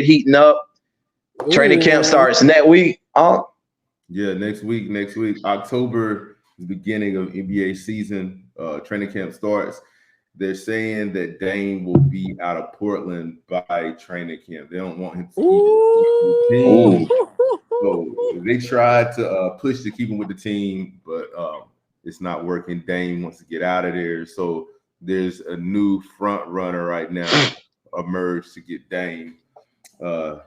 heating up. Training camp starts next week. Yeah, next week. October, the beginning of NBA season. Training camp starts. They're saying that Dame will be out of Portland by training camp. They don't want him to keep the team. So they tried to push to keep him with the team, but it's not working. Dame wants to get out of there. So there's a new front runner right now emerged to get Dame. The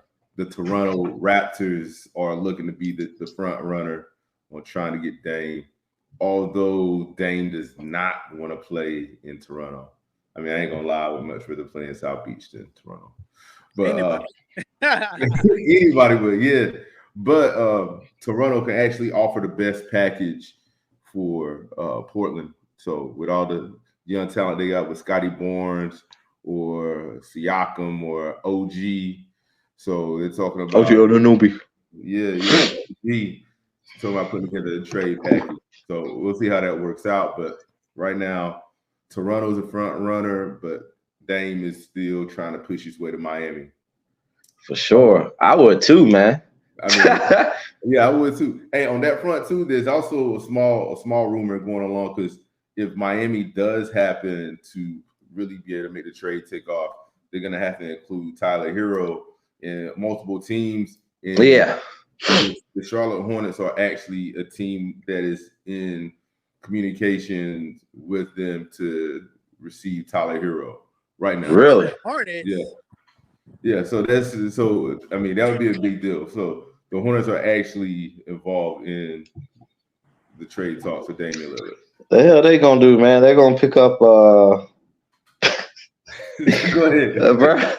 Toronto Raptors are looking to be the front runner on trying to get Dame, although Dame does not want to play in Toronto. I mean, I ain't gonna lie, I would much rather play in South Beach than Toronto. But anybody would, yeah. But Toronto can actually offer the best package for Portland. So with all the young talent they got with Scotty Barnes or Siakam or OG. So they're talking about OG Anunoby. Yeah. Talking about putting together a trade package. So we'll see how that works out. But right now, Toronto's a front runner, but Dame is still trying to push his way to Miami. For sure. I would too, man. I mean, yeah, I would too. Hey, on that front too, there's also a small rumor going along because if Miami does happen to really be able to make the trade take off, they're gonna have to include Tyler Hero in multiple teams. And yeah. The Charlotte Hornets are actually a team that is in communication with them to receive Tyler Hero right now. Really? Hornets? Yeah. So I mean, that would be a big deal. So the Hornets are actually involved in the trade talks with Damian Lillard. The hell they gonna do, man? They're gonna pick up Go ahead. Bro.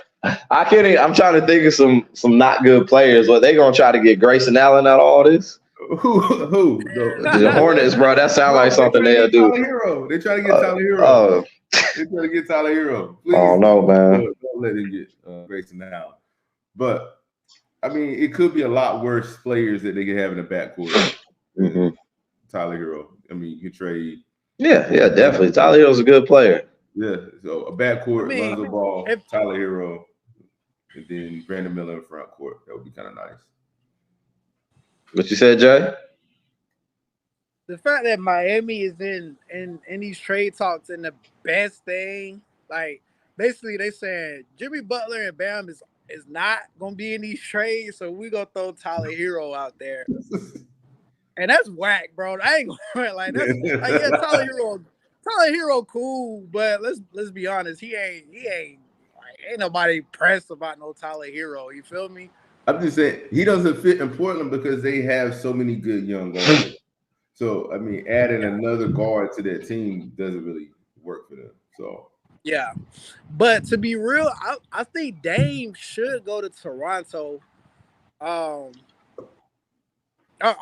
I can't even, I'm trying to think of some not good players. But they gonna try to get Grayson Allen out of all this? Who? The Hornets, bro. That sounds like something they'll do. They're trying to get Tyler Hero. They're trying to get Tyler Hero. Please, oh no, man. Don't let him get Grayson Allen. But I mean, it could be a lot worse players that they could have in the backcourt. Mm-hmm. Tyler Hero. I mean, you can trade. Yeah, definitely. Tyler Hero's a good player. Yeah, so a backcourt, Lonzo Ball, Tyler Hero, and then Brandon Miller in front court. That would be kind of nice. What you said, Jay? The fact that Miami is in these trade talks and the best thing, like basically they saying Jimmy Butler and Bam is not gonna be in these trades, so we gonna throw Tyler Hero out there. And that's whack, bro. I ain't going like that's like, yeah, Tyler Hero cool, but let's be honest, he ain't nobody pressed about no Tyler Hero. You feel me? I'm just saying he doesn't fit in Portland because they have so many good young guards. So I mean, adding another guard to their team doesn't really work for them. So yeah, but to be real, I think Dame should go to Toronto. Are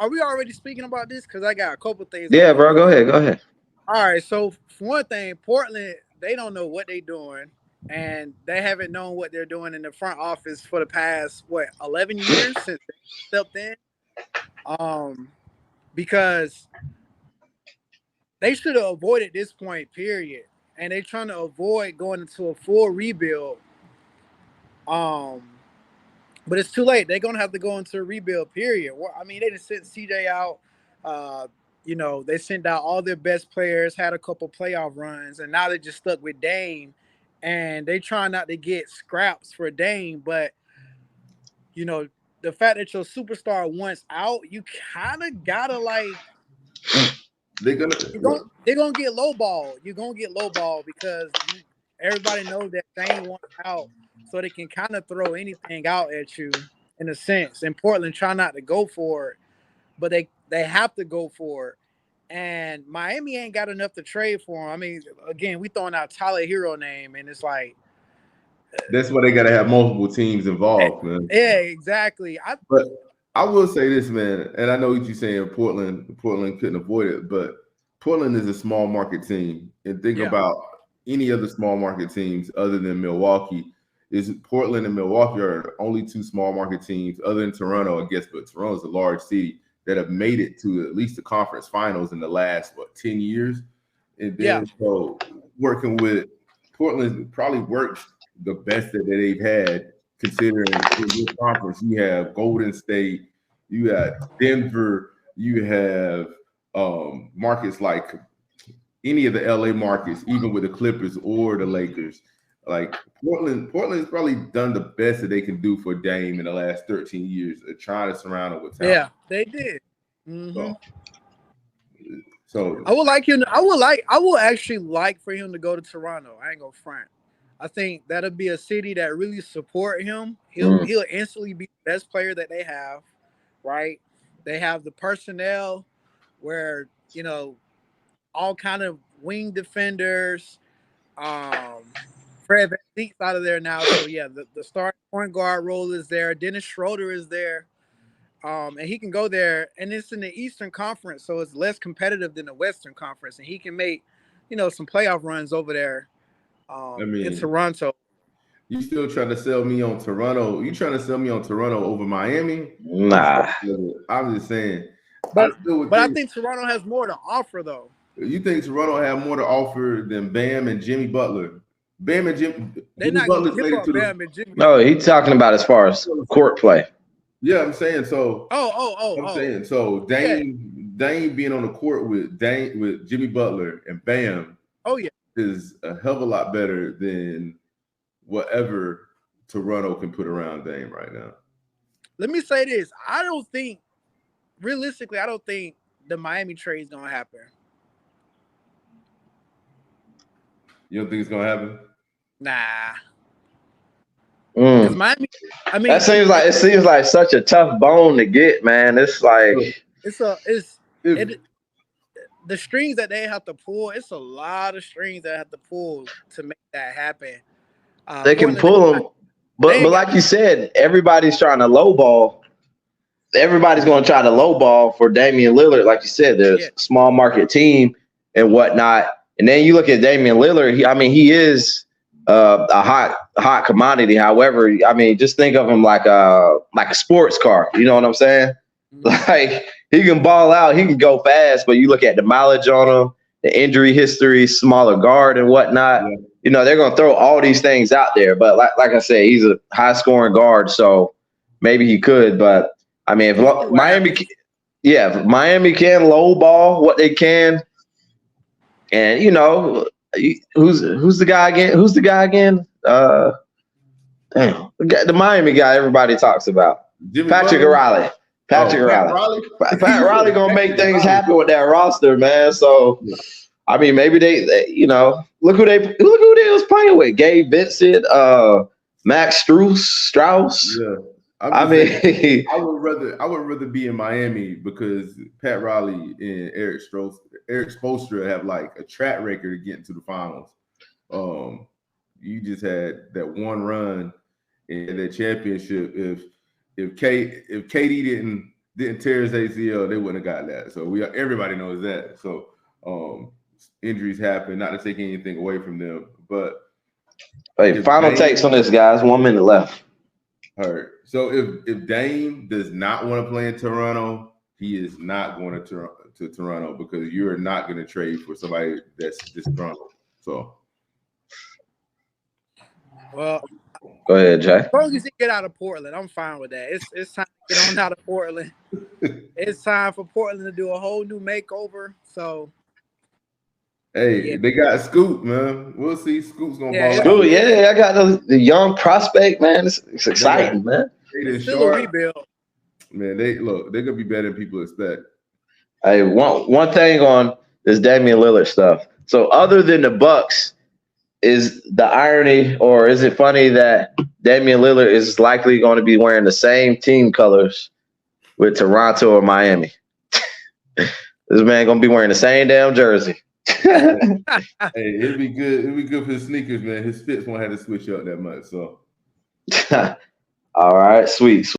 we already speaking about this? Because I got a couple things. Yeah, bro. Go ahead. All right. So for one thing, Portland, they don't know what they're doing, and they haven't known what they're doing in the front office for the past 11 years since they stepped in. Because they should have avoided this point, period. And they're trying to avoid going into a full rebuild. But it's too late. They're gonna have to go into a rebuild, period. I mean, they just sent CJ out. They sent out all their best players, had a couple playoff runs, and now they're just stuck with Dame. And they try not to get scraps for Dame, but the fact that your superstar wants out, you kind of gotta they're gonna get lowball. You're gonna get lowball because everybody knows that Dame wants out, so they can kind of throw anything out at you in a sense. And Portland try not to go for it, but they have to go for it. And Miami ain't got enough to trade for him. I mean, again, we throwing out Tyler Hero name, and it's like that's why they got to have multiple teams involved, man. Yeah, exactly. But I will say this, man, and I know what you're saying. Portland couldn't avoid it, but Portland is a small market team, and think about any other small market teams other than Milwaukee. Is Portland and Milwaukee are the only two small market teams other than Toronto, I guess, but Toronto's a large city that have made it to at least the conference finals in the last 10 years. And then so working with Portland probably works the best that they've had considering in this conference you have Golden State, you have Denver, you have markets like any of the LA markets, even with the Clippers or the Lakers. Like Portland's probably done the best that they can do for Dame in the last 13 years of trying to surround him with talent. Yeah, they did. Mm-hmm. So I would like him. I would actually like for him to go to Toronto. I ain't gonna front. I think that'll be a city that really support him. He'll instantly be the best player that they have, right? They have the personnel where, you know, all kind of wing defenders. Fred VanVleet's out of there now, so yeah, the starting point guard role is there. Dennis Schroeder is there, and he can go there. And it's in the Eastern Conference, so it's less competitive than the Western Conference, and he can make, you know, some playoff runs over there. In Toronto. You still trying to sell me on Toronto? You trying to sell me on Toronto over Miami? Nah, I'm just saying. But I think Toronto has more to offer, though. You think Toronto have more to offer than Bam and Jimmy Butler? Bam and Jimmy. They're not going to give up Bam and Jimmy. No, he's talking about as far as court play. Yeah, I'm saying so. I'm saying so. Dame being on the court with Jimmy Butler and Bam. Oh yeah, is a hell of a lot better than whatever Toronto can put around Dame right now. Let me say this: realistically, I don't think the Miami trade is gonna happen. You don't think it's gonna happen? Nah. Because Miami, I mean, it seems like such a tough bone to get, man. It's like the strings that they have to pull. It's a lot of strings that have to pull to make that happen. They can pull them, but like you said, everybody's trying to lowball. Everybody's going to try to lowball for Damian Lillard, like you said. There's a small market team and whatnot. And then you look at Damian Lillard. He is a hot commodity. However, I mean, just think of him like a sports car. You know what I'm saying? Like, he can ball out, he can go fast, but you look at the mileage on him, the injury history, smaller guard and whatnot. Yeah. You know, they're going to throw all these things out there. But like I said, he's a high-scoring guard, so maybe he could. But, I mean, if Miami can lowball what they can, and, you know, who's the guy again? Who's the guy again? The Miami guy everybody talks about. Patrick Riley. Pat Riley gonna make things happen with that roster, man. So, I mean, maybe they you know, look who they was playing with: Gabe Vincent, Max Strauss. Yeah, I would rather be in Miami because Pat Riley and Eric Spoelstra have like a track record of getting to the finals. You just had that one run in that championship. If KD didn't tear his ACL, they wouldn't have got that. So everybody knows that. So injuries happen, not to take anything away from them. But final takes on this, guys. 1 minute left. All right. So if Dame does not want to play in Toronto, he is not going to Toronto because you're not going to trade for somebody that's disgruntled. So, well. Go ahead, Jay. As long as he get out of Portland, I'm fine with that. It's time to get on out of Portland. It's time for Portland to do a whole new makeover. So, they got Scoot, man. We'll see. Scoot's gonna ball out. Scoot, I got the young prospect, man. It's exciting, man. It's still a rebuild. Man, they're gonna be better than people expect. Hey, one thing on this Damian Lillard stuff. So, other than the Bucks, is the irony, or is it funny that Damian Lillard is likely going to be wearing the same team colors with Toronto or Miami? This man going to be wearing the same damn jersey. Hey, it'd be good. It'd be good for his sneakers, man. His fits won't have to switch up that much. So, all right, sweet.